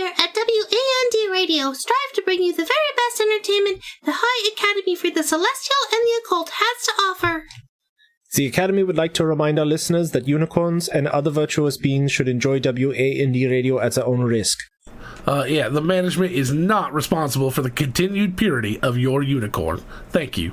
here at WAND Radio strive to bring you the very best entertainment the High Academy for the Celestial and the Occult has to offer. The Academy would like to remind our listeners that unicorns and other virtuous beings should enjoy WAND Radio at their own risk. The management is not responsible for the continued purity of your unicorn. Thank you.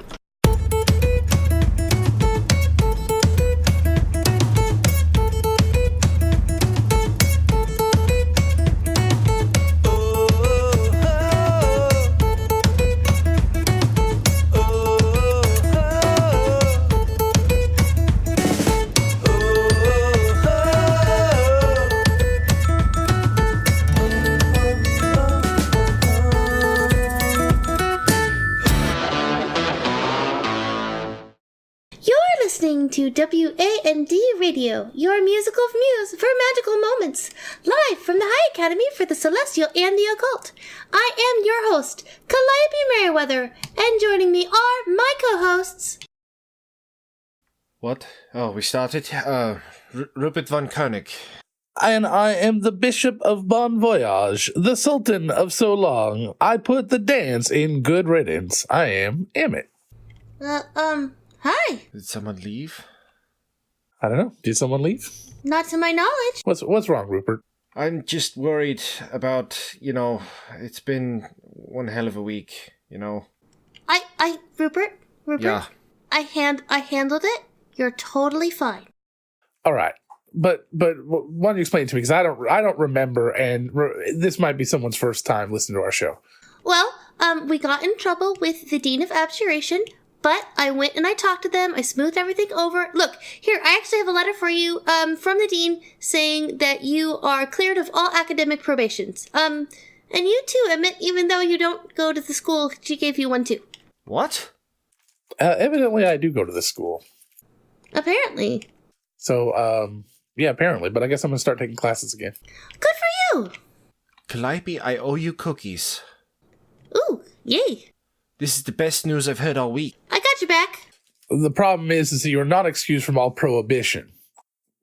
To WAND Radio, your musical muse for magical moments, live from the High Academy for the Celestial and the Occult. I am your host, Calliope Merriweather, and joining me are my co-hosts. What? Oh, we started? Rupert von Koenig. And I am the Bishop of Bon Voyage, the Sultan of So Long. I put the dance in good riddance. I am Emmett. Hi. Did someone leave? I don't know. Did someone leave? Not to my knowledge. What's wrong, Rupert? I'm just worried about, it's been one hell of a week, Rupert? Yeah. I handled it. You're totally fine. All right. But why don't you explain it to me? Because I don't remember, and this might be someone's first time listening to our show. Well, we got in trouble with the Dean of Abjuration, but I went and I talked to them. I smoothed everything over. Look, here, I actually have a letter for you from the Dean saying that you are cleared of all academic probations. And you too, Emmett, even though you don't go to the school, she gave you one too. What? Evidently, I do go to this school. Apparently. So, yeah, apparently. But I guess I'm going to start taking classes again. Good for you! Calliope, I owe you cookies. Ooh, yay. This is the best news I've heard all week. I got your back. The problem is that you're not excused from all prohibition.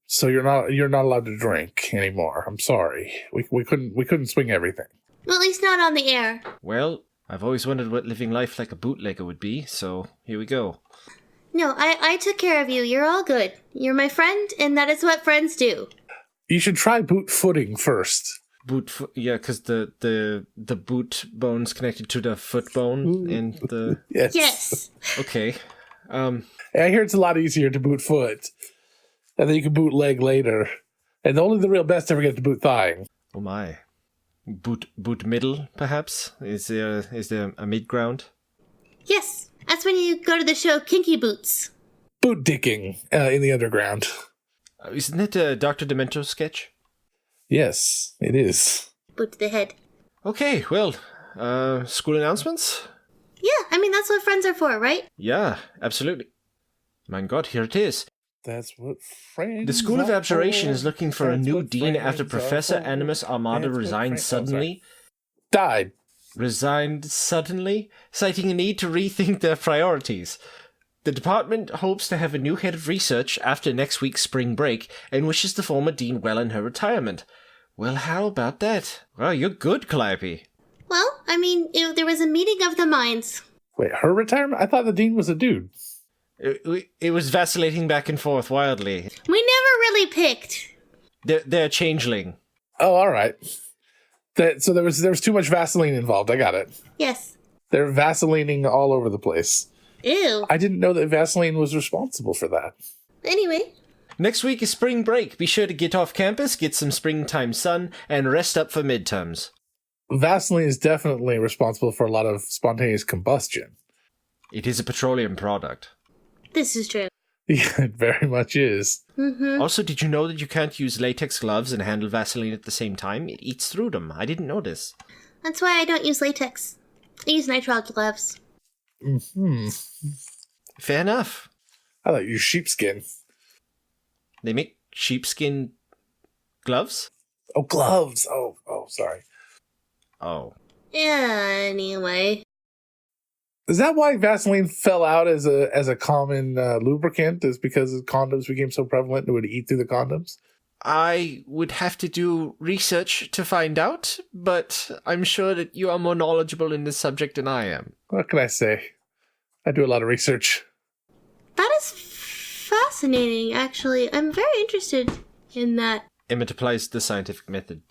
So you're not allowed to drink anymore. I'm sorry. We couldn't swing everything. Well, at least not on the air. Well, I've always wondered what living life like a bootlegger would be, so here we go. No, I took care of you. You're all good. You're my friend, and that is what friends do. You should try boot footing first. Yeah, because the boot bone's connected to the foot bone and the... Yes. Okay. I hear it's a lot easier to boot foot. And then you can boot leg later. And only the real best ever get to boot thigh. Oh my. Boot middle, perhaps? Is there a mid-ground? Yes. That's when you go to the show Kinky Boots. Boot dicking in the underground. Isn't it a Dr. Demento sketch? Yes, it is. Boot to the head. Okay, well, school announcements? Yeah, I mean, that's what friends are for, right? Yeah, absolutely. My God, here it is. That's what friends The School of are Abjuration for. is looking for a That's new what dean friends after are Professor for. Animus Armada That's what resigned friends- oh, suddenly. Died. Resigned suddenly, citing a need to rethink their priorities. The department hopes to have a new head of research after next week's spring break and wishes the former dean well in her retirement. Well, how about that? Well, you're good, Calliope. Well, I mean, there was a meeting of the minds. Wait, her retirement? I thought the dean was a dude. It was vacillating back and forth wildly. We never really picked. They're changeling. Oh, all right. So there was too much Vaseline involved. I got it. Yes. They're Vaselining all over the place. Ew. I didn't know that Vaseline was responsible for that. Anyway. Next week is spring break. Be sure to get off campus, get some springtime sun, and rest up for midterms. Vaseline is definitely responsible for a lot of spontaneous combustion. It is a petroleum product. This is true. Yeah, it very much is. Mm-hmm. Also, did you know that you can't use latex gloves and handle Vaseline at the same time? It eats through them. I didn't know this. That's why I don't use latex. I use nitrile gloves. Mm-hmm. Fair enough. I thought you used sheepskin. They make sheepskin gloves? Oh, gloves. Oh, sorry. Oh. Anyway. Is that why Vaseline fell out as a common lubricant? Is because condoms became so prevalent it would eat through the condoms? I would have to do research to find out, but I'm sure that you are more knowledgeable in this subject than I am. What can I say? I do a lot of research. That is fascinating, actually. I'm very interested in that. Emmett applies the scientific method.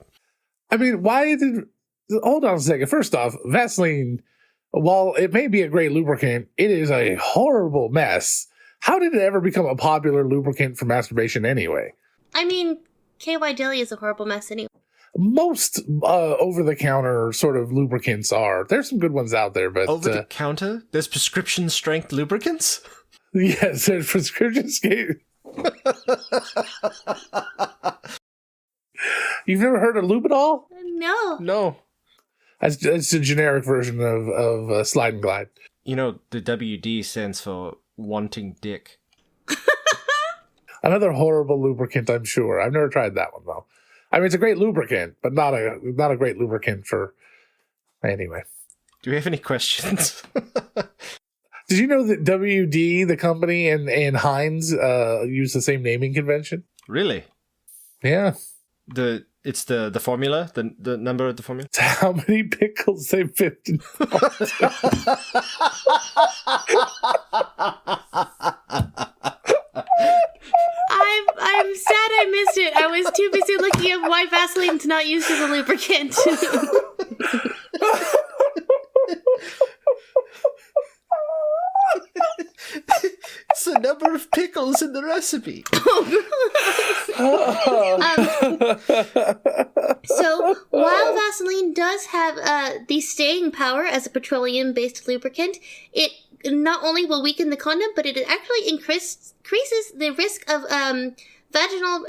I mean, why did... Hold on a second. First off, Vaseline, while it may be a great lubricant, it is a horrible mess. How did it ever become a popular lubricant for masturbation anyway? I mean, KY Jelly is a horrible mess anyway. Most over-the-counter sort of lubricants are. There's some good ones out there, but... Over-the-counter? There's prescription-strength lubricants? Yes, there's prescription strength. You've never heard of Lubidol? No. No. It's a generic version of Slide and Glide. You know, the WD stands for wanting dick. Another horrible lubricant, I'm sure. I've never tried that one, though. I mean, it's a great lubricant, but not a great lubricant for... Anyway. Do we have any questions? Did you know that WD, the company, and Heinz use the same naming convention? Really? Yeah. It's the formula? The number of the formula? It's how many pickles they fit in. I'm sad I missed it. I was too busy looking at why Vaseline's not used as a lubricant. It's the number of pickles in the recipe. So, while Vaseline does have the staying power as a petroleum-based lubricant, it not only will weaken the condom, but it actually increases the risk of vaginal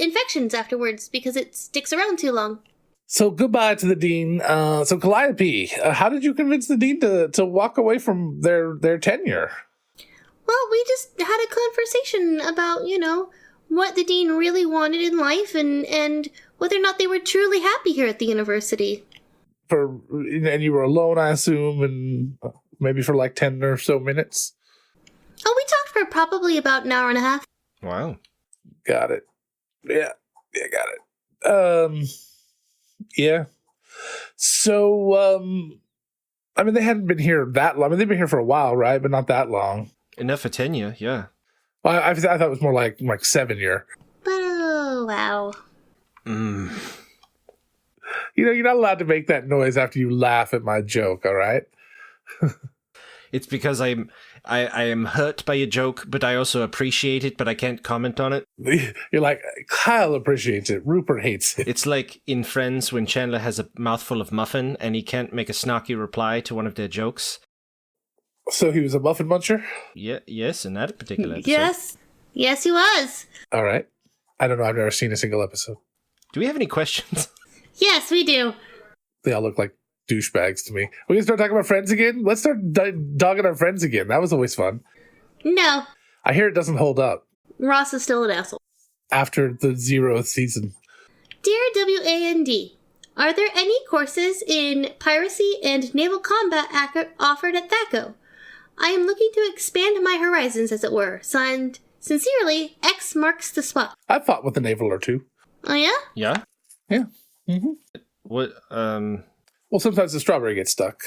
infections afterwards because it sticks around too long. So goodbye to the dean. So Calliope, how did you convince the dean to walk away from their tenure? Well, we just had a conversation about, what the dean really wanted in life and whether or not they were truly happy here at the university. And you were alone, I assume, and maybe for like 10 or so minutes? Oh, we talked for probably about an hour and a half. Wow. Got it. Yeah, got it. Yeah. So, I mean, they hadn't been here that long. I mean, they've been here for a while, right? But not that long. Enough for tenure, yeah. Well, I thought it was more like 7 year. But, oh, wow. You're not allowed to make that noise after you laugh at my joke, all right? It's because I am hurt by your joke, but I also appreciate it, but I can't comment on it. You're like, Kyle appreciates it. Rupert hates it. It's like in Friends when Chandler has a mouthful of muffin and he can't make a snarky reply to one of their jokes. So he was a muffin muncher? Yeah, yes, in that particular episode. Yes, he was. All right. I don't know. I've never seen a single episode. Do we have any questions? Yes, we do. They all look like douchebags to me. We can start talking about Friends again? Let's start dogging our friends again. That was always fun. No. I hear it doesn't hold up. Ross is still an asshole. After the 0th season. Dear WAND, are there any courses in piracy and naval combat offered at THACO? I am looking to expand my horizons, as it were. Signed, sincerely, X marks the spot. I've fought with the naval or two. Oh, yeah? Yeah? Yeah. Mm-hmm. What, Well, sometimes the strawberry gets stuck.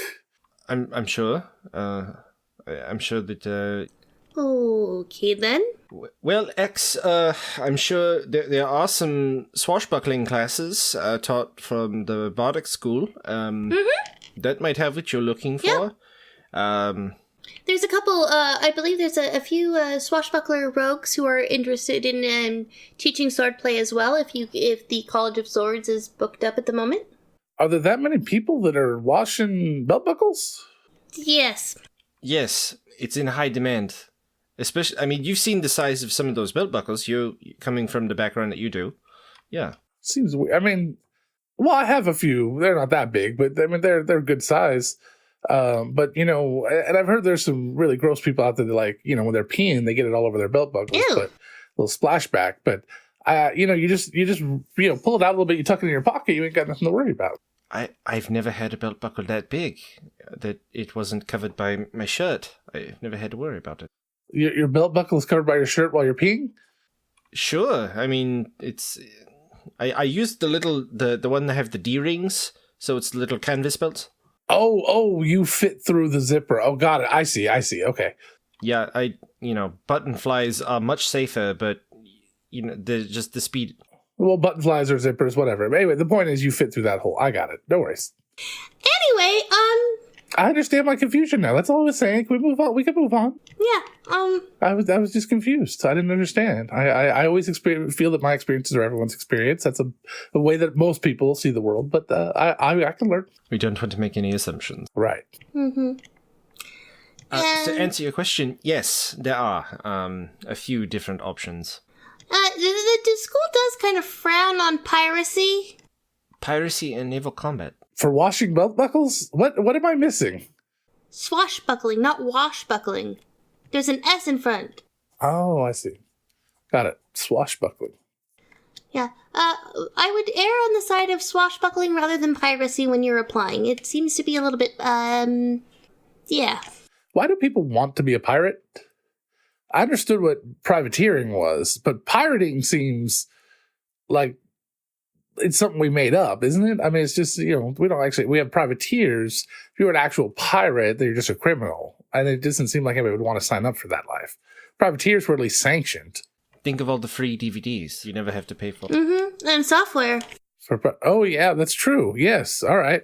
I'm sure. I'm sure that, Okay, then. Well, X, I'm sure there are some swashbuckling classes taught from the Bardic School. That might have what you're looking for. Yeah. There's a couple, I believe there's a few swashbuckler rogues who are interested in teaching swordplay as well, if the College of Swords is booked up at the moment. Are there that many people that are washing belt buckles? Yes. Yes, it's in high demand. Especially, I mean, you've seen the size of some of those belt buckles. You coming from the background that you do. Yeah. Seems weird. I mean, well, I have a few. They're not that big, but I mean, they're good size. But, and I've heard there's some really gross people out there that, like, when they're peeing, they get it all over their belt buckles. Ew. But a little splashback. But, you just pull it out a little bit, you tuck it in your pocket, you ain't got nothing to worry about. I've never had a belt buckle that big that it wasn't covered by my shirt. I've never had to worry about it. Your belt buckle is covered by your shirt while you're peeing? Sure. I mean, it's... I used the one that have the D-rings, so it's the little canvas belt. Oh, you fit through the zipper. Oh, got it. I see. Okay. Yeah, button flies are much safer, but, just the speed... Well, button flies or zippers, whatever. But anyway, the point is you fit through that hole. I got it. No worries. Anyway, I understand my confusion now. That's all I was saying. Can we move on? We can move on. Yeah, I was just confused. I didn't understand. I always feel that my experiences are everyone's experience. That's a way that most people see the world. But I can learn. We don't want to make any assumptions. Right. Mm-hmm. To answer your question, yes, there are a few different options. The school does kind of frown on piracy. Piracy and naval combat. For washing belt buckles? What am I missing? Swashbuckling, not washbuckling. There's an S in front. Oh, I see. Got it. Swashbuckling. Yeah. I would err on the side of swashbuckling rather than piracy when you're applying. It seems to be a little bit, yeah. Why do people want to be a pirate? I understood what privateering was, but pirating seems like it's something we made up, isn't it? I mean, it's just, we have privateers. If you're an actual pirate, then you're just a criminal. And it doesn't seem like anybody would want to sign up for that life. Privateers were at least sanctioned. Think of all the free DVDs you never have to pay for. Mm-hmm. And software. Oh, yeah, that's true. Yes. All right.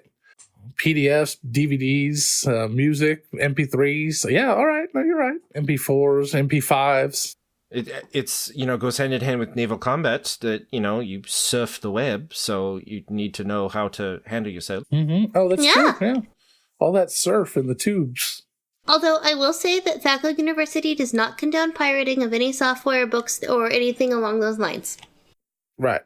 PDFs, DVDs, music, MP3s. Yeah, all right. No, you're right. MP4s, MP5s. It's goes hand in hand with naval combat that, you surf the web, so you need to know how to handle yourself. Mm-hmm. Oh, that's true. Yeah. All that surf in the tubes. Although I will say that Thaco University does not condone pirating of any software, books, or anything along those lines. Right.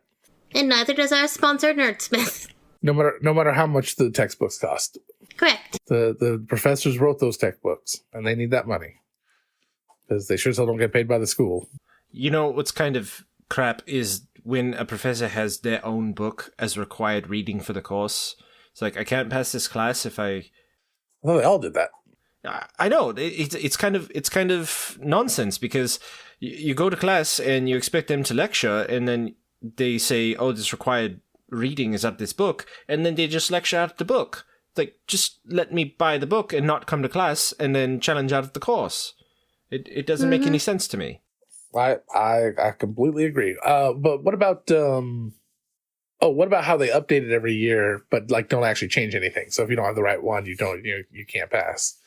And neither does our sponsor, Nerdsmith. No matter how much the textbooks cost. Correct. The professors wrote those textbooks, and they need that money. Because they sure as hell don't get paid by the school. What's kind of crap is when a professor has their own book as required reading for the course. It's like, I can't pass this class if I... Well, they all did that. I know. It's kind of nonsense, because you go to class and you expect them to lecture, and then they say, oh, this required reading is at this book, and then they just lecture out the book. Like, just let me buy the book and not come to class and then challenge out of the course. It doesn't make any sense to me. I completely agree. But what about what about how they update it every year, but don't actually change anything? So if you don't have the right one, you can't pass.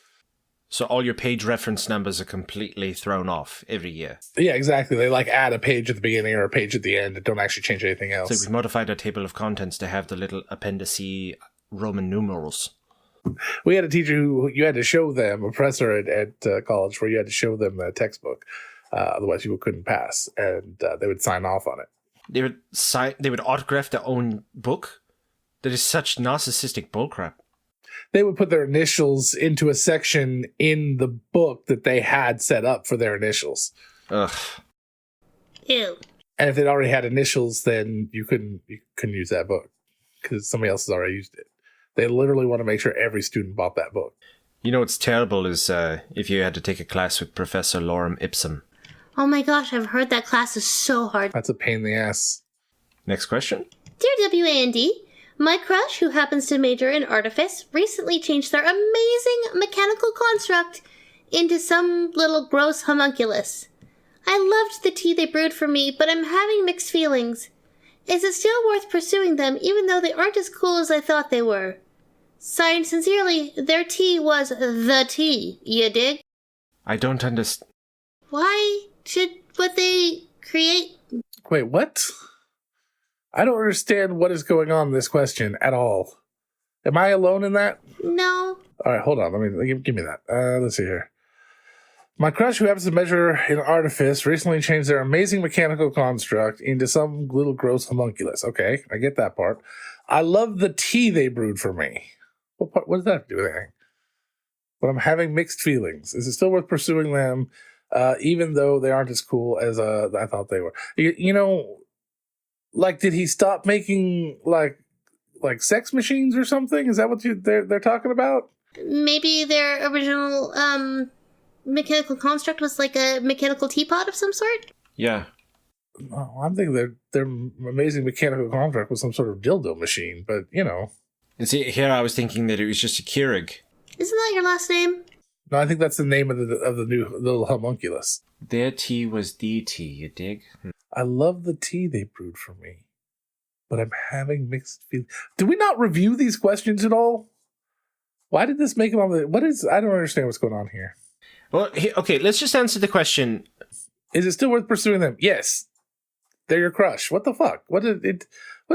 So all your page reference numbers are completely thrown off every year. Yeah, exactly. They add a page at the beginning or a page at the end and don't actually change anything else. So we modified our table of contents to have the little appendice Roman numerals. We had a teacher who you had to show them, a professor at college, where you had to show them the textbook. Otherwise, you couldn't pass, and they would sign off on it. They would autograph their own book? That is such narcissistic bullcrap. They would put their initials into a section in the book that they had set up for their initials. Ugh. Ew. And if they'd already had initials, then you couldn't use that book because somebody else has already used it. They literally want to make sure every student bought that book. What's terrible is if you had to take a class with Professor Lorem Ipsum. Oh my gosh, I've heard that class is so hard. That's a pain in the ass. Next question. Dear WAND, my crush, who happens to major in artifice, recently changed their amazing mechanical construct into some little gross homunculus. I loved the tea they brewed for me, but I'm having mixed feelings. Is it still worth pursuing them, even though they aren't as cool as I thought they were? Signed sincerely, their tea was the tea, you dig? I don't understand. Why should what they create... Wait, what? I don't understand what is going on in this question at all. Am I alone in that? No. All right, hold on. Give me that. Let's see here. My crush, who happens to measure in artifice, recently changed their amazing mechanical construct into some little gross homunculus. Okay, I get that part. I love the tea they brewed for me. What does that have to do with anything? But I'm having mixed feelings. Is it still worth pursuing them, even though they aren't as cool as I thought they were? Did he stop making like sex machines or something? Is that what they're talking about? Maybe their original mechanical construct was like a mechanical teapot of some sort? Yeah. No, I'm thinking their amazing mechanical contract was some sort of dildo machine, but And see, here I was thinking that it was just a Keurig. Isn't that your last name? No, I think that's the name of the new little homunculus. Their tea was the tea, you dig? I love the tea they brewed for me, but I'm having mixed feelings. Did we not review these questions at all? Why did this make them on the... I don't understand what's going on here. Well, okay, let's just answer the question. Is it still worth pursuing them? Yes. They're your crush. What the fuck? What does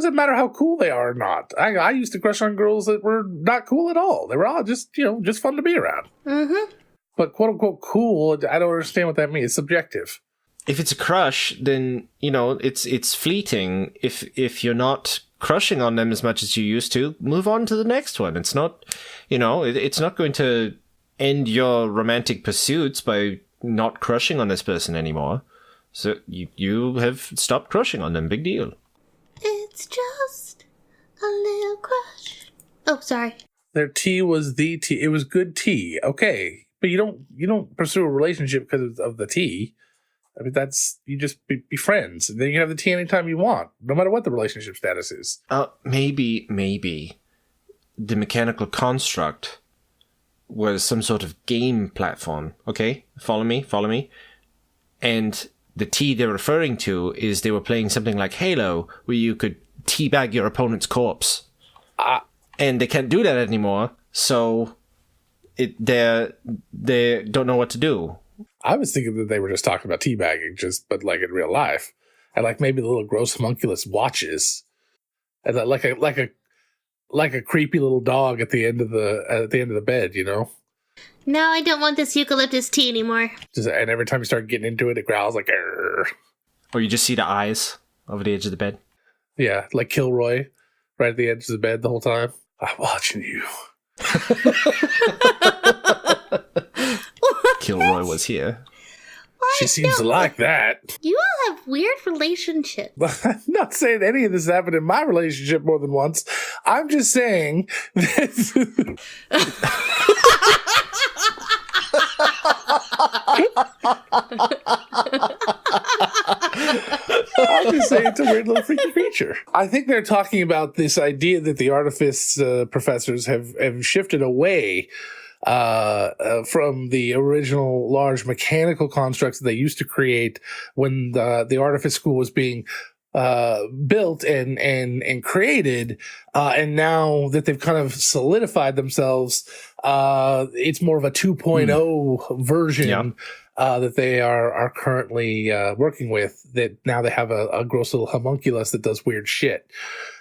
it matter how cool they are or not? I used to crush on girls that were not cool at all. They were all just fun to be around. Mm-hmm. But quote unquote cool, I don't understand what that means. It's subjective. If it's a crush, then it's fleeting. If you're not crushing on them as much as you used to, move on to the next one. It's not, it's not going to end your romantic pursuits by not crushing on this person anymore. So you have stopped crushing on them. Big deal. It's just a little crush. Oh, sorry. Their tea was the tea. It was good tea. Okay. But you don't pursue a relationship because of the tea. I mean, you just be friends. And then you have the tea anytime you want, no matter what the relationship status is. Maybe the mechanical construct was some sort of game platform. Okay? Follow me. And the tea they're referring to is they were playing something like Halo, where you could teabag your opponent's corpse. And they can't do that anymore, so they don't know what to do. I was thinking that they were just talking about teabagging, but like in real life, and like maybe the little gross homunculus watches, and like a creepy little dog at the end of the bed, No, I don't want this eucalyptus tea anymore. And every time you start getting into it, it growls like "Arr." Or you just see the eyes over the edge of the bed. Yeah, like Kilroy, right at the edge of the bed the whole time. I'm watching you. Kilroy was here. She seems to like that. You all have weird relationships. I'm not saying any of this happened in my relationship more than once. I'm just saying that... I'm just saying it's a weird little freaky creature. I think they're talking about this idea that the artifice professors have shifted away from the original large mechanical constructs that they used to create when the artifice school was being built and created, and now that they've kind of solidified themselves, it's more of a 2.0 version that they are currently working with. That now they have a gross little homunculus that does weird shit.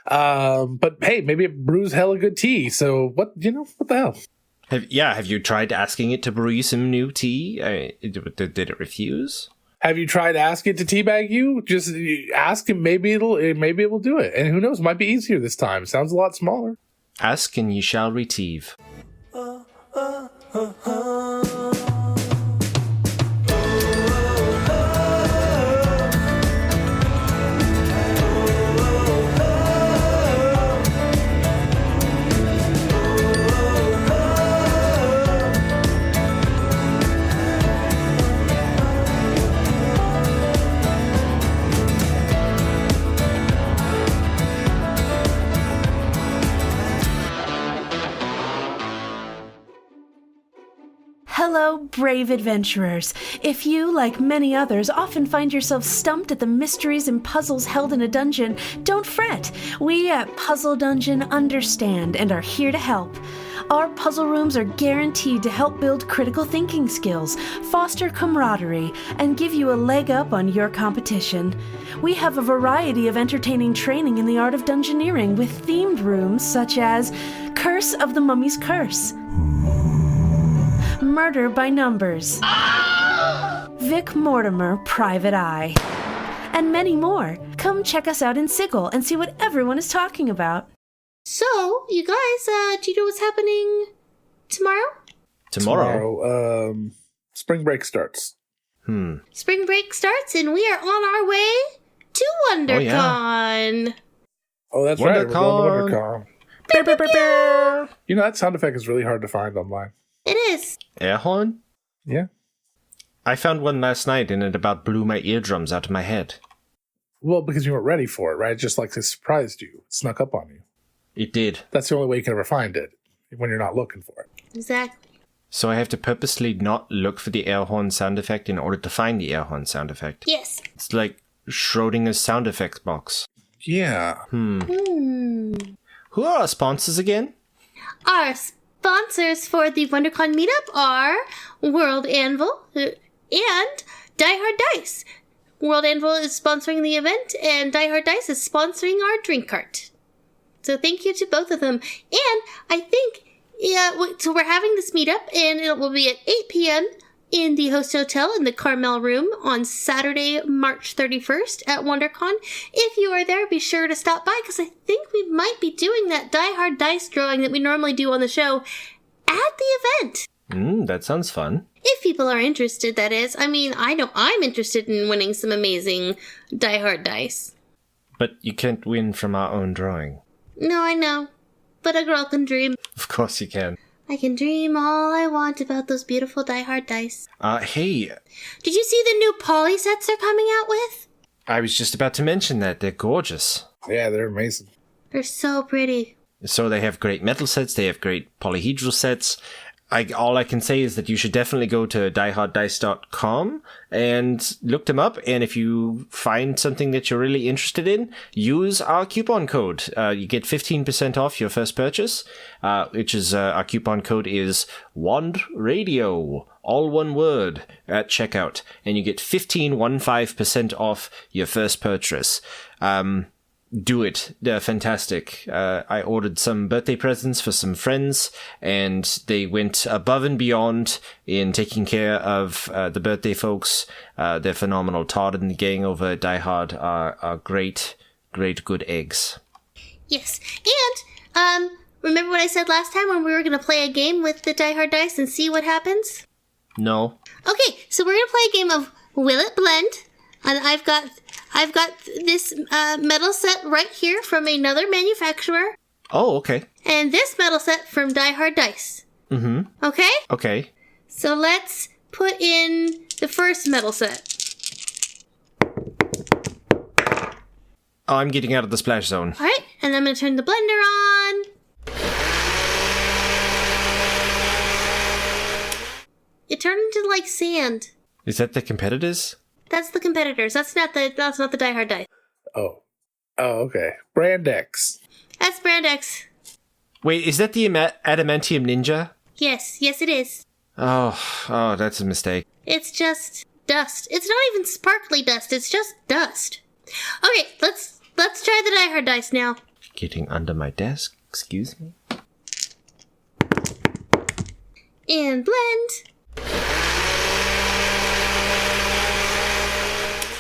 But hey, maybe it brews hella good tea. So what the hell? Have you tried asking it to brew you some new tea? Did it refuse? Have you tried asking it to teabag you? Just ask him. Maybe it will do it. And who knows? It might be easier this time. It sounds a lot smaller. Ask and ye shall receive. Hello, brave adventurers. If you, like many others, often find yourself stumped at the mysteries and puzzles held in a dungeon, don't fret. We at Puzzle Dungeon understand and are here to help. Our puzzle rooms are guaranteed to help build critical thinking skills, foster camaraderie, and give you a leg up on your competition. We have a variety of entertaining training in the art of dungeoneering with themed rooms such as Curse of the Mummy's Curse, Murder by Numbers, Vic Mortimer, Private Eye, and many more. Come check us out in Sigil and see what everyone is talking about. So, you guys, do you know what's happening tomorrow? Tomorrow? Spring break starts. Spring break starts, and we are on our way to WonderCon. Oh, that's right. We're going to WonderCon. That sound effect is really hard to find online. It is. Air horn? Yeah. I found one last night and it about blew my eardrums out of my head. Well, because you weren't ready for it, right? Just like it surprised you. It snuck up on you. It did. That's the only way you can ever find it, when you're not looking for it. Exactly. So I have to purposely not look for the air horn sound effect in order to find the air horn sound effect. Yes. It's like Schrodinger's sound effects box. Yeah. Who are our sponsors again? Our sponsors for the WonderCon meetup are World Anvil and Die Hard Dice. World Anvil is sponsoring the event, and Die Hard Dice is sponsoring our drink cart. So thank you to both of them. And I think, so we're having this meetup, and it will be at 8 p.m. in the host hotel in the Carmel room on Saturday, March 31st at WonderCon. If you are there, be sure to stop by, because I think we might be doing that Die Hard Dice drawing that we normally do on the show at the event. That sounds fun. If people are interested, that is. I mean, I know I'm interested in winning some amazing Die Hard Dice. But you can't win from our own drawing. No, I know. But a girl can dream. Of course you can. I can dream all I want about those beautiful Die Hard dice. Hey. Did you see the new poly sets they're coming out with? I was just about to mention that. They're gorgeous. Yeah, they're amazing. They're so pretty. So they have great metal sets. They have great polyhedral sets. All I can say is that you should definitely go to dieharddice.com and look them up. And if you find something that you're really interested in, use our coupon code. You get 15% off your first purchase, which is our coupon code is WandRadio, all one word, at checkout. And you get 15% off your first purchase. Do it. They're fantastic. I ordered some birthday presents for some friends, and they went above and beyond in taking care of the birthday folks. They're phenomenal. Todd and the gang over at Die Hard are great, good eggs. Yes. And, remember what I said last time when we were going to play a game with the Die Hard dice and see what happens? No. Okay, so we're going to play a game of Will It Blend? And I've got this metal set right here from another manufacturer. Oh, okay. And this metal set from Die Hard Dice. Mm-hmm. Okay? Okay. So let's put in the first metal set. Oh, I'm getting out of the splash zone. All right, and I'm going to turn the blender on. It turned into like sand. Is that the competitors? That's the competitors. That's not the Die Hard Dice. Oh, okay. Brand X. That's Brand X. Wait, is that the Adamantium Ninja? Yes, it is. Oh, that's a mistake. It's just dust. It's not even sparkly dust. It's just dust. Okay, let's try the Die Hard Dice now. Getting under my desk. Excuse me. And blend.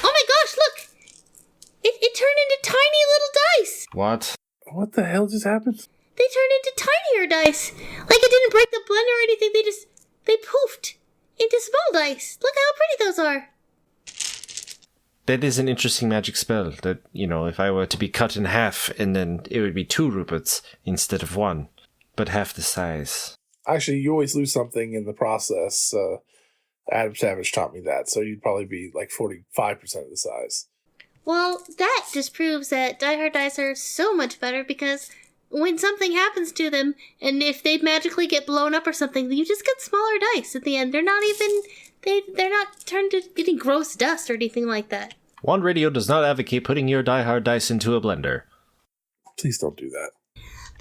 Oh my gosh, look! It turned into tiny little dice! What? What the hell just happened? They turned into tinier dice! Like it didn't break the blender or anything, they poofed into small dice. Look how pretty those are! That is an interesting magic spell that, if I were to be cut in half, and then it would be 2 Ruperts instead of 1, but half the size. Actually, you always lose something in the process. Adam Savage taught me that, so you'd probably be like 45% of the size. Well, that just proves that Die Hard dice are so much better because when something happens to them, and if they magically get blown up or something, you just get smaller dice at the end. They're not turned to getting gross dust or anything like that. WandRadio does not advocate putting your Die Hard dice into a blender. Please don't do that.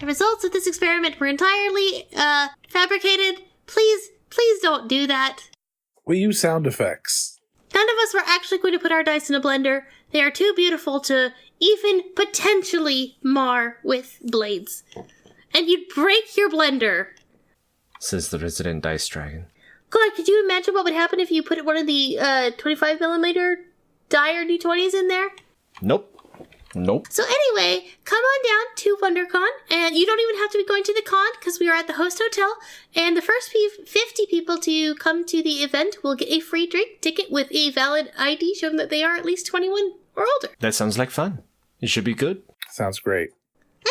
The results of this experiment were entirely fabricated. Please don't do that. We use sound effects. None of us were actually going to put our dice in a blender. They are too beautiful to even potentially mar with blades. And you'd break your blender. Says the resident dice dragon. God, could you imagine what would happen if you put one of the 25mm die or D20s in there? Nope. So anyway, come on down to WonderCon, and you don't even have to be going to the con, because we are at the host hotel, and the first 50 people to come to the event will get a free drink ticket with a valid ID showing that they are at least 21 or older. That sounds like fun. It should be good. Sounds great.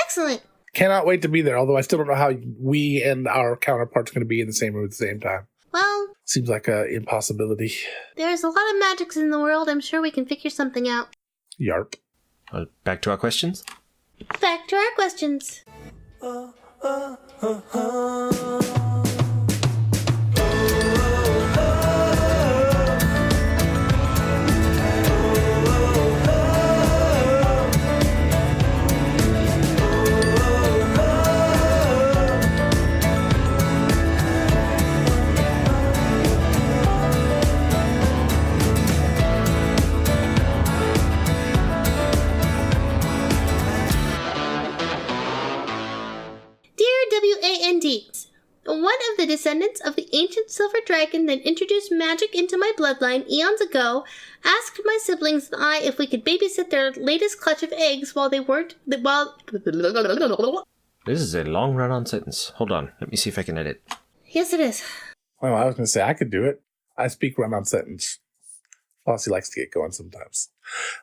Excellent. Cannot wait to be there, although I still don't know how we and our counterparts are going to be in the same room at the same time. Well, Seems like an impossibility. there's a lot of magics in the world. I'm sure we can figure something out. Yarp. Well, back to our questions. Back to our questions. Dear WAND, one of the descendants of the ancient silver dragon that introduced magic into my bloodline eons ago asked my siblings and I if we could babysit their latest clutch of eggs while they weren't... This is a long run-on sentence. Hold on. Let me see if I can edit. Yes, it is. Oh, I was going to say, I could do it. I speak run-on sentence. Flossie likes to get going sometimes.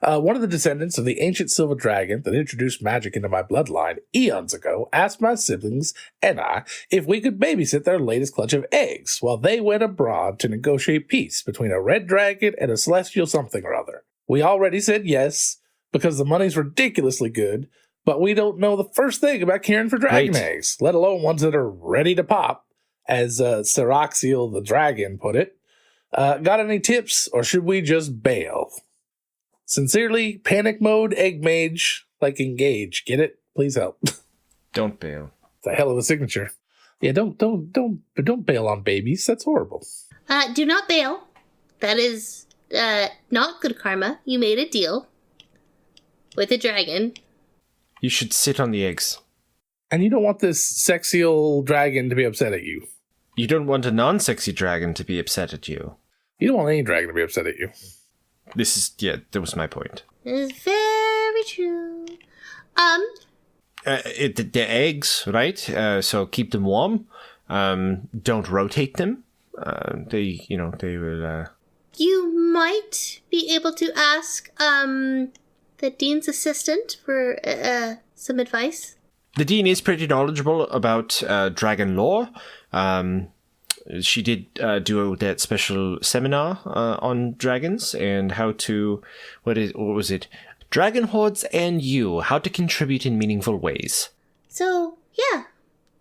One of the descendants of the ancient silver dragon that introduced magic into my bloodline eons ago asked my siblings and I if we could babysit their latest clutch of eggs while they went abroad to negotiate peace between a red dragon and a celestial something or other. We already said yes because the money's ridiculously good, but we don't know the first thing about caring for dragon eggs, let alone ones that are ready to pop, as Seroxiel the dragon put it. Got any tips, or should we just bail? Sincerely, Panic Mode Egg Mage, like engage. Get it? Please help. Don't bail. It's a hell of a signature. Yeah, don't bail on babies. That's horrible. Do not bail. That is not good karma. You made a deal with a dragon. You should sit on the eggs. And you don't want this sexy old dragon to be upset at you. You don't want a non-sexy dragon to be upset at you. You don't want any dragon to be upset at you. That was my point. That is very true. The eggs, right? So keep them warm. Don't rotate them. They will... You might be able to ask, the dean's assistant for, some advice. The dean is pretty knowledgeable about dragon lore. She did do that special seminar on dragons and how to... What was it? Dragon hordes and you, how to contribute in meaningful ways. So, yeah.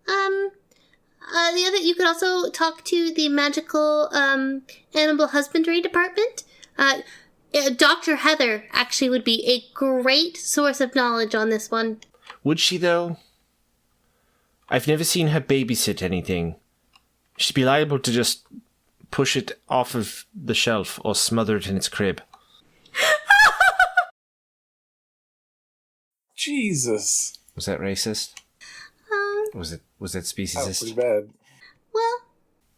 The other, you could also talk to the magical, animal husbandry department. Dr. Heather actually would be a great source of knowledge on this one. Would she, though? I've never seen her babysit anything. She'd be liable to just push it off of the shelf or smother it in its crib. Jesus. Was that racist? Was that speciesist? That was pretty bad. Well,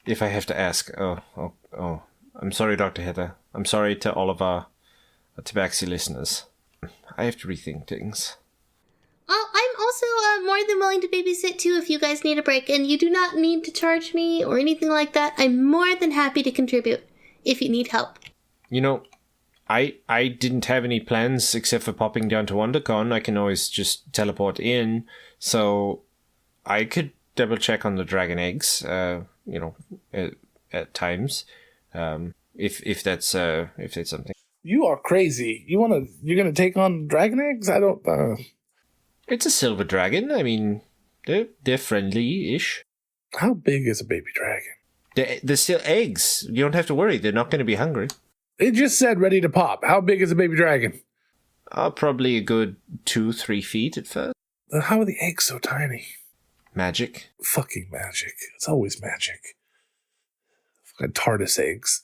if I have to ask, oh. I'm sorry, Dr. Heather. I'm sorry to all of our Tabaxi listeners. I have to rethink things. I'm also more than willing to babysit too if you guys need a break, and you do not need to charge me or anything like that. I'm more than happy to contribute if you need help. You know, I didn't have any plans except for popping down to WonderCon. I can always just teleport in, so I could double check on the dragon eggs. At times, if that's something. You are crazy. You're gonna take on dragon eggs? I don't. It's a silver dragon. I mean, they're friendly-ish. How big is a baby dragon? They're still eggs. You don't have to worry. They're not going to be hungry. It just said ready to pop. How big is a baby dragon? Probably a good 2-3 feet at first. How are the eggs so tiny? Magic. Fucking magic. It's always magic. Fucking TARDIS eggs.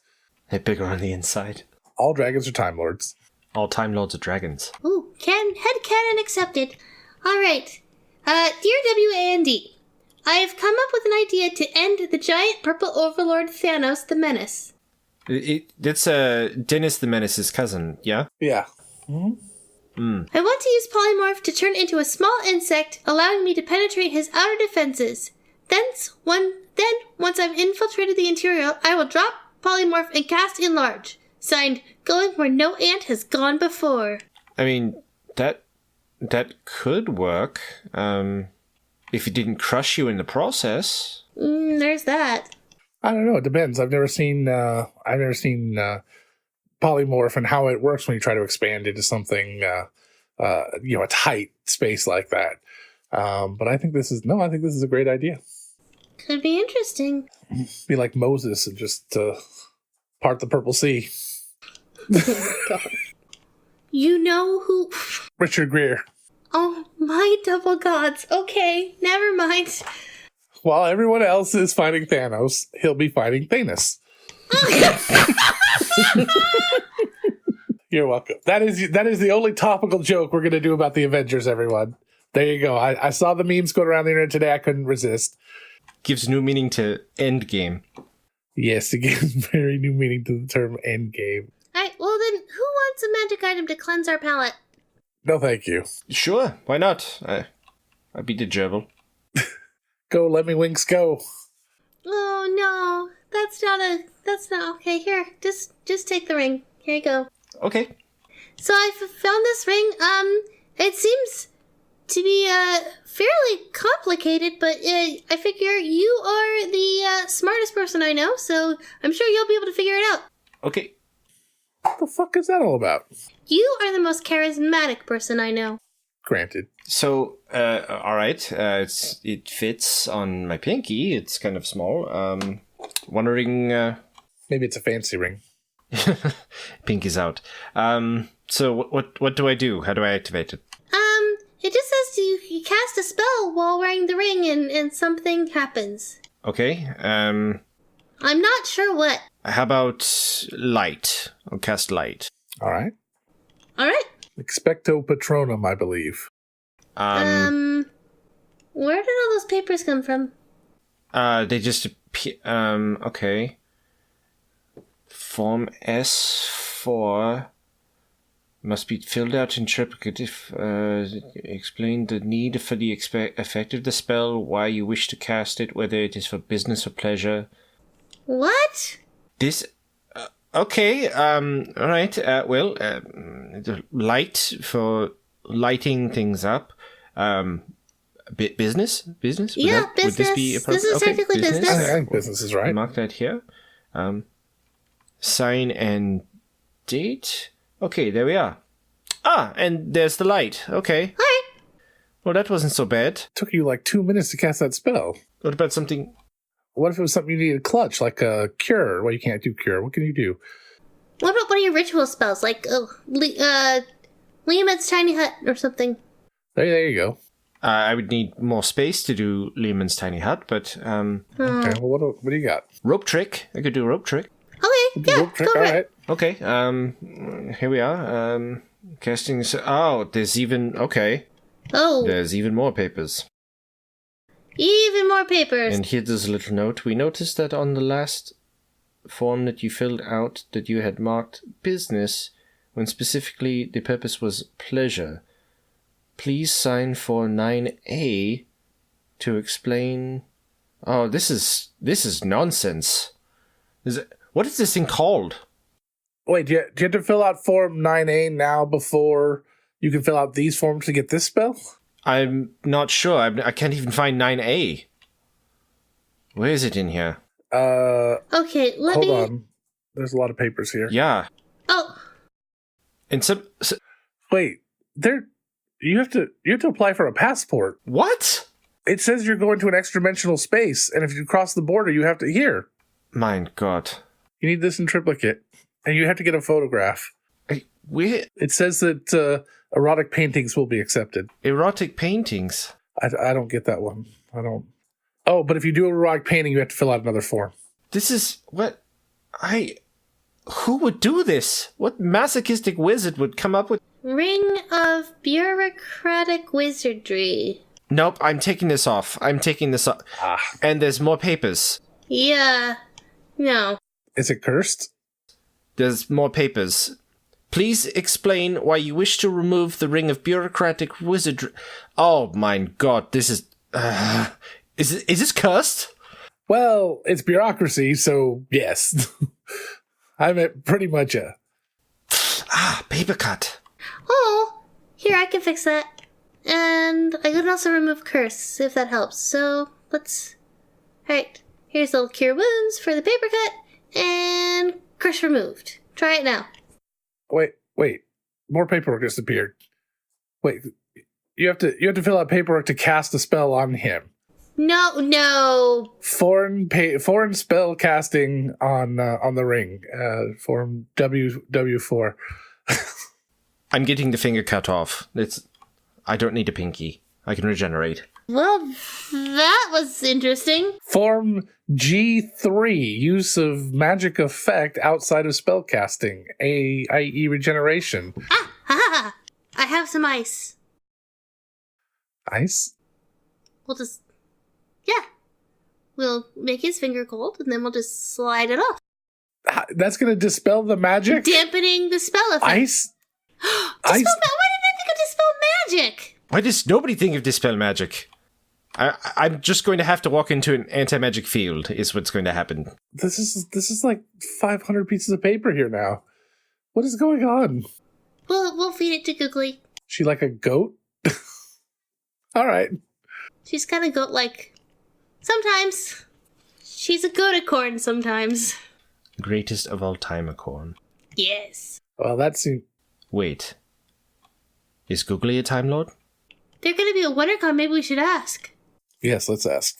They're bigger on the inside. All dragons are Time Lords. All Time Lords are dragons. Ooh, headcanon accepted. All right. Dear WAND, I have come up with an idea to end the giant purple overlord Thanos the Menace. That's Dennis the Menace's cousin, yeah? Yeah. Mm-hmm. I want to use polymorph to turn into a small insect, allowing me to penetrate his outer defenses. Then, once I've infiltrated the interior, I will drop polymorph and cast enlarge. Signed, going where no ant has gone before. I mean, that could work. If it didn't crush you in the process. There's that. I don't know. It depends. I've never seen polymorph and how it works when you try to expand into something, a tight space like that. But I think this is a great idea. Could be interesting. Be like Moses and just part the Purple Sea. God. You know who? Richard Gere. Oh, my double gods. Okay, never mind. While everyone else is fighting Thanos, he'll be fighting Thanos. You're welcome. That is the only topical joke we're going to do about the Avengers, everyone. There you go. I saw the memes going around the internet today. I couldn't resist. Gives new meaning to Endgame. Yes, it gives very new meaning to the term Endgame. Alright, well then, who wants a magic item to cleanse our palate? No, thank you. Sure, why not? I'd be the gerbil. Go, let me winks go. Oh no, that's not okay. Here, just take the ring. Here you go. Okay. So I found this ring. It seems to be fairly complicated, but I figure you are the smartest person I know, so I'm sure you'll be able to figure it out. Okay. What the fuck is that all about? You are the most charismatic person I know. Granted. So, all right. It fits on my pinky. It's kind of small. Wondering. Maybe it's a fancy ring. Pinky's out. So what do I do? How do I activate it? It just says you cast a spell while wearing the ring, and something happens. Okay. I'm not sure what. How about light? I'll cast light. All right. All right. Expecto Patronum, I believe. Where did all those papers come from? They just appear. Okay. Form S4 must be filled out in triplicate. Explain the need for the effect of the spell, why you wish to cast it, whether it is for business or pleasure. What? This. Okay. All right. Light for lighting things up. Business. Business. Yeah, business. Would this be appropriate? This is technically business. I think business is right. Mark that here. Sign and date. Okay, there we are. Ah, and there's the light. Okay. All right. Well, that wasn't so bad. Took you like 2 minutes to cast that spell. What about something? What if it was something you needed to clutch, like a cure? Well, you can't do cure. What can you do? What about one of your ritual spells, like Liam's tiny hut or something? There you go. I would need more space to do Lehman's tiny hut, but Okay, well, what do you got? rope trick. I could do a rope trick. Okay, yeah, Rope trick, go for all it. right. Okay. Here we are. Casting. Oh, there's even. Okay. Oh, There's even more papers. even more papers. And here there's a little note. We noticed that on the last form that you filled out that you had marked business when specifically the purpose was pleasure. Please sign for 9A to explain. Oh, this is nonsense. What is this thing called? Wait, do you have to fill out Form 9A now before you can fill out these forms to get this spell? I'm not sure. I can't even find 9A. Where is it in here? Okay, let me. Hold on. There's a lot of papers here. Yeah. Oh, And Wait, you have to apply for a passport. what? It says you're going to an extra-dimensional space, and if you cross the border, you have to here. Mein Gott. You need this in triplicate, and you have to get a photograph. Where? It says that erotic paintings will be accepted. Erotic paintings. I don't get that one. I don't. Oh, but if you do an erotic painting, you have to fill out another form. This is what who would do this? What masochistic wizard would come up with? Ring of Bureaucratic Wizardry. Nope, I'm taking this off. And there's more papers. Yeah. No. Is it cursed? There's more papers. Please explain why you wish to remove the ring of bureaucratic wizardry. Oh my god, this is... Is this cursed? Well, it's bureaucracy, so yes. I meant pretty much a... Paper cut. Oh, here, I can fix that. And I can also remove curse, if that helps. So, let's... Alright, here's the cure wounds for the paper cut, and curse removed. Try it now. Wait. More paperwork just appeared. Wait. You have to fill out paperwork to cast a spell on him. No. Foreign spell casting on the ring. Form W4. I'm getting the finger cut off. I don't need a pinky. I can regenerate. Well, that was interesting. Form G3, use of magic effect outside of spell casting, i.e. regeneration. I have some ice. Ice? We'll make his finger cold, and then we'll just slide it off. That's going to dispel the magic? Dampening the spell effect. Ice? Why didn't I think of dispel magic? Why does nobody think of dispel magic? I'm just going to have to walk into an anti-magic field, is what's going to happen. This is like 500 pieces of paper here now. What is going on? We'll feed it to Googly. She like a goat? All right. She's kind of goat-like. Sometimes. She's a goaticorn sometimes. Greatest of all time, acorn. Yes. Well, that seems... Wait. Is Googly a Time Lord? They're going to be a WonderCon. Maybe we should ask. Yes, let's ask.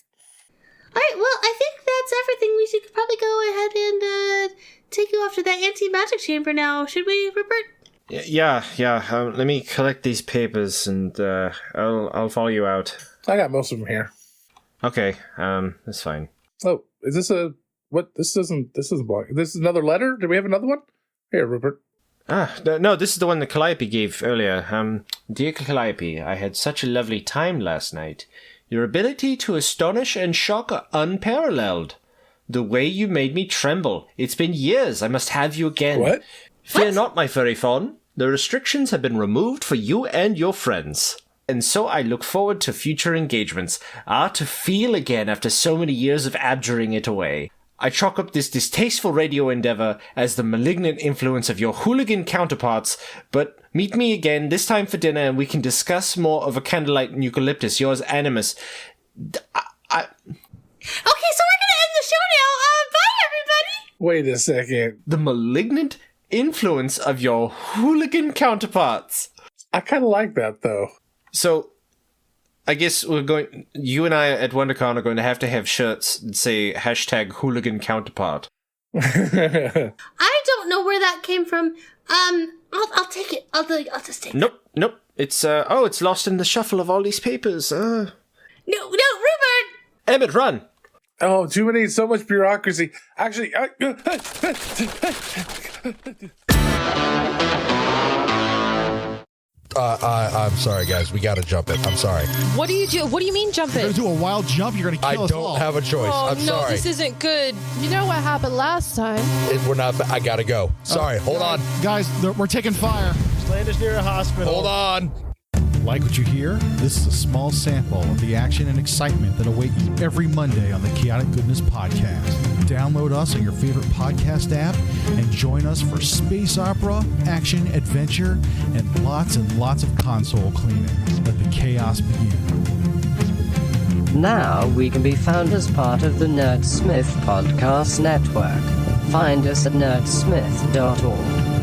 All right, well, I think that's everything. We should probably go ahead and take you off to that anti-magic chamber now. Should we, Rupert? Yeah. Let me collect these papers, and I'll follow you out. I got most of them here. Okay, that's fine. Oh, is this a... What? This isn't block. This is another letter? Do we have another one? Here, Rupert. No, this is the one that Calliope gave earlier. Dear Calliope, I had such a lovely time last night. Your ability to astonish and shock are unparalleled. The way you made me tremble. It's been years. I must have you again. What? Fear not, my furry fawn. The restrictions have been removed for you and your friends. And so I look forward to future engagements. To feel again after so many years of abjuring it away. I chalk up this distasteful radio endeavor as the malignant influence of your hooligan counterparts, but meet me again, this time for dinner, and we can discuss more of a candlelight and eucalyptus, yours animus. Okay, so we're going to end the show now. Bye, everybody. Wait a second. The malignant influence of your hooligan counterparts. I kind of like that, though. So, I guess you and I at WonderCon are going to have shirts that say #hooligan counterpart. I don't know where that came from. I'll take it. I'll just take it. Nope. It's lost in the shuffle of all these papers. No, Rupert! Emmett, run! Oh, too many, so much bureaucracy. Actually, I'm sorry, guys. We gotta jump it. I'm sorry. What do you do? What do you mean jump You're it? gonna do a wild jump. You're gonna kill us all. I don't have a choice. Oh, I'm no, sorry. this isn't good. You know what happened last time? We're not. I gotta go. Sorry. Hold on. Guys, we're taking fire. Land us near a hospital. Hold on. Like what you hear? This is a small sample of the action and excitement that await you every Monday on the Chaotic Goodness Podcast. Download us on your favorite podcast app and join us for space opera, action, adventure, and lots of console cleaning. Let the chaos begin. Now we can be found as part of the Nerdsmith Podcast Network. Find us at nerdsmith.org.